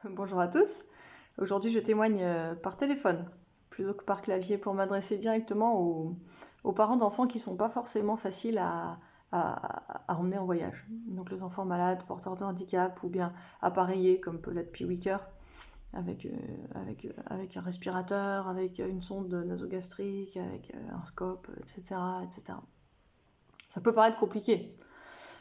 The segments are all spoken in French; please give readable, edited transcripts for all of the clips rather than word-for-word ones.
Bonjour à tous. Aujourd'hui, je témoigne par téléphone plutôt que par clavier pour m'adresser directement aux parents d'enfants qui ne sont pas forcément faciles à emmener en voyage. Donc les enfants malades, porteurs de handicap ou bien appareillés comme peut l'être Piwiker avec un respirateur, avec une sonde nasogastrique, avec un scope, etc., etc. Ça peut paraître compliqué.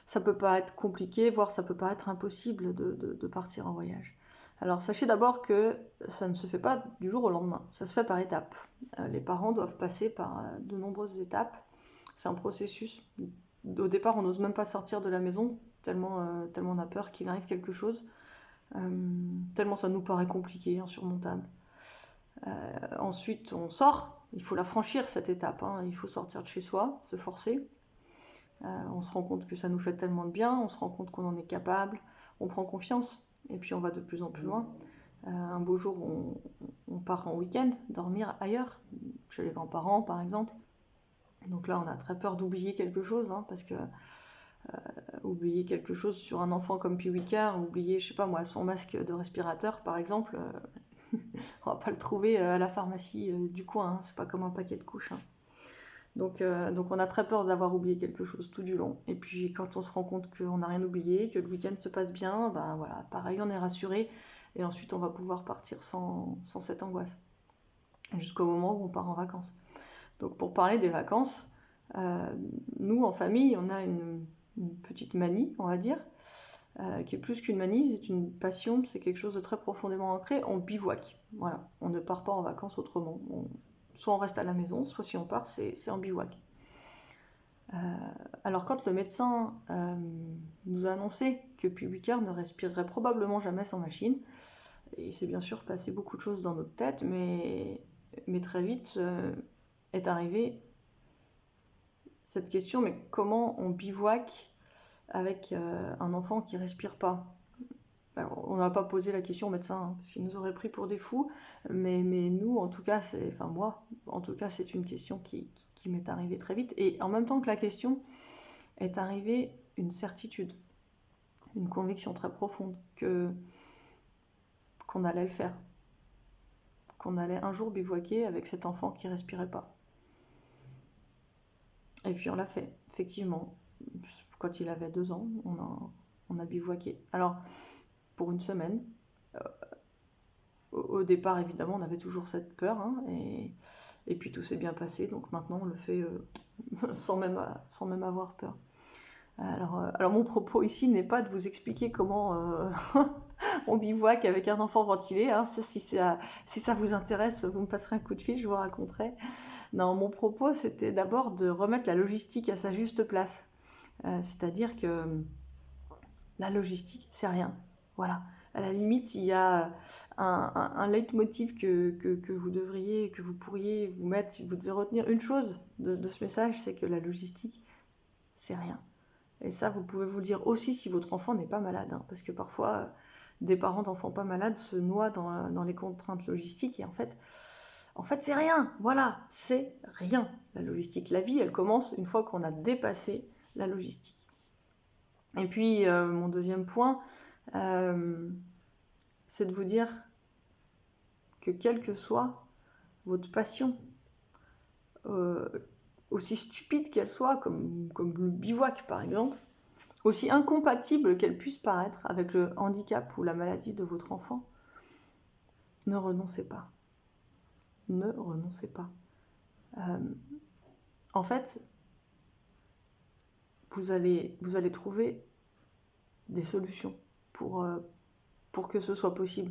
Ça peut paraître compliqué, voire ça peut paraître impossible de partir en voyage. Alors sachez d'abord que ça ne se fait pas du jour au lendemain, ça se fait par étapes. Les parents doivent passer par de nombreuses étapes. C'est un processus. Au départ, on n'ose même pas sortir de la maison, tellement on a peur qu'il arrive quelque chose, tellement ça nous paraît compliqué, insurmontable. Ensuite, on sort, il faut la franchir cette étape, hein. Il faut sortir de chez soi, se forcer. On se rend compte que ça nous fait tellement de bien, on se rend compte qu'on en est capable, on prend confiance, et puis on va de plus en plus loin. Un beau jour, on part en week-end, dormir ailleurs, chez les grands-parents par exemple. Donc là, on a très peur d'oublier quelque chose, hein, parce que oublier quelque chose sur un enfant comme Piwiker, oublier, je sais pas moi, son masque de respirateur par exemple, on va pas le trouver à la pharmacie du coin, hein, c'est pas comme un paquet de couches, hein. Donc on a très peur d'avoir oublié quelque chose tout du long. Et puis quand on se rend compte qu'on n'a rien oublié, que le week-end se passe bien, ben voilà, pareil, on est rassuré. Et ensuite, on va pouvoir partir sans cette angoisse. Jusqu'au moment où on part en vacances. Donc pour parler des vacances, nous, en famille, on a une petite manie, on va dire, qui est plus qu'une manie, c'est une passion, c'est quelque chose de très profondément ancré. On bivouac. Voilà, on ne part pas en vacances autrement. Soit on reste à la maison, soit si on part, c'est en bivouac. Alors quand le médecin nous a annoncé que Piwiker ne respirerait probablement jamais sans machine, il s'est bien sûr passé beaucoup de choses dans notre tête, mais très vite est arrivée cette question, mais comment on bivouac avec un enfant qui respire pas? Alors, on n'a pas posé la question au médecin, hein, parce qu'il nous aurait pris pour des fous, mais nous, en tout cas, enfin moi, en tout cas, c'est une question qui m'est arrivée très vite. Et en même temps que la question est arrivée une certitude, une conviction très profonde qu'on allait le faire, qu'on allait un jour bivouaquer avec cet enfant qui respirait pas. Et puis on l'a fait, effectivement. Quand il avait 2 ans, on a bivouaqué. Alors, pour une semaine. Au départ, évidemment, on avait toujours cette peur, hein, et puis tout s'est bien passé, donc maintenant on le fait sans même avoir peur. Alors mon propos ici n'est pas de vous expliquer comment on bivouaque avec un enfant ventilé, hein. Si ça vous intéresse, vous me passerez un coup de fil, je vous raconterai. Non, mon propos c'était d'abord de remettre la logistique à sa juste place. C'est-à-dire que la logistique, c'est rien. Voilà. À la limite, il y a un leitmotiv que vous devriez, que vous pourriez vous mettre, si vous devez retenir une chose de ce message, c'est que la logistique, c'est rien. Et ça, vous pouvez vous le dire aussi si votre enfant n'est pas malade, hein, parce que parfois, des parents d'enfants pas malades se noient dans les contraintes logistiques, et en fait, c'est rien. Voilà, c'est rien, la logistique. La vie, elle commence une fois qu'on a dépassé la logistique. Et puis, mon deuxième point, c'est de vous dire que quelle que soit votre passion, aussi stupide qu'elle soit, comme le bivouac par exemple, aussi incompatible qu'elle puisse paraître avec le handicap ou la maladie de votre enfant, ne renoncez pas. Ne renoncez pas. En fait, vous allez trouver des solutions pour que ce soit possible.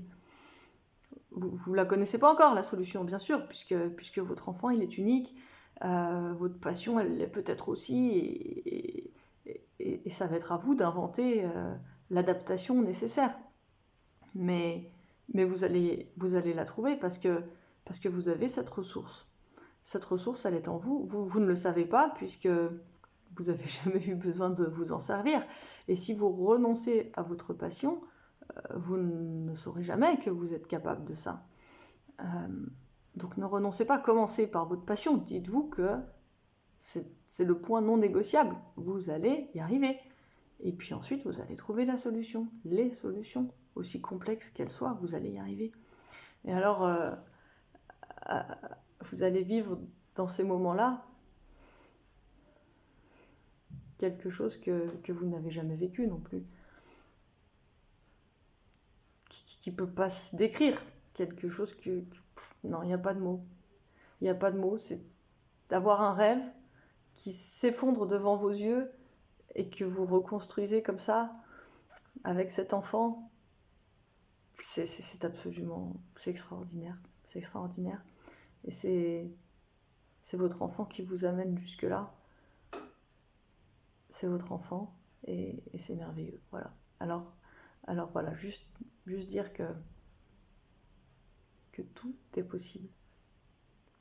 Vous la connaissez pas encore, la solution, bien sûr, puisque votre enfant, il est unique, votre passion, elle l'est peut-être aussi, et ça va être à vous d'inventer l'adaptation nécessaire. Mais vous allez la trouver parce que vous avez cette ressource. Cette ressource, elle est en vous. Vous ne le savez pas, puisque vous n'avez jamais eu besoin de vous en servir. Et si vous renoncez à votre passion, vous ne saurez jamais que vous êtes capable de ça. Donc ne renoncez pas, commencez par votre passion. Dites-vous que c'est le point non négociable. Vous allez y arriver. Et puis ensuite, vous allez trouver la solution, les solutions. aussi complexe qu'elle soit, vous allez y arriver. Et alors, vous allez vivre dans ces moments-là quelque chose que vous n'avez jamais vécu non plus, qui ne peut pas se décrire, quelque chose non, il n'y a pas de mots. Il n'y a pas de mots, c'est d'avoir un rêve qui s'effondre devant vos yeux et que vous reconstruisez comme ça, avec cet enfant. C'est absolument... C'est extraordinaire. C'est extraordinaire. Et c'est votre enfant qui vous amène jusque-là. C'est votre enfant et c'est merveilleux. Voilà. Alors voilà, juste dire que tout est possible,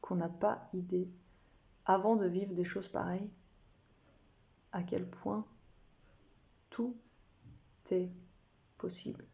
qu'on n'a pas idée, avant de vivre des choses pareilles, à quel point tout est possible.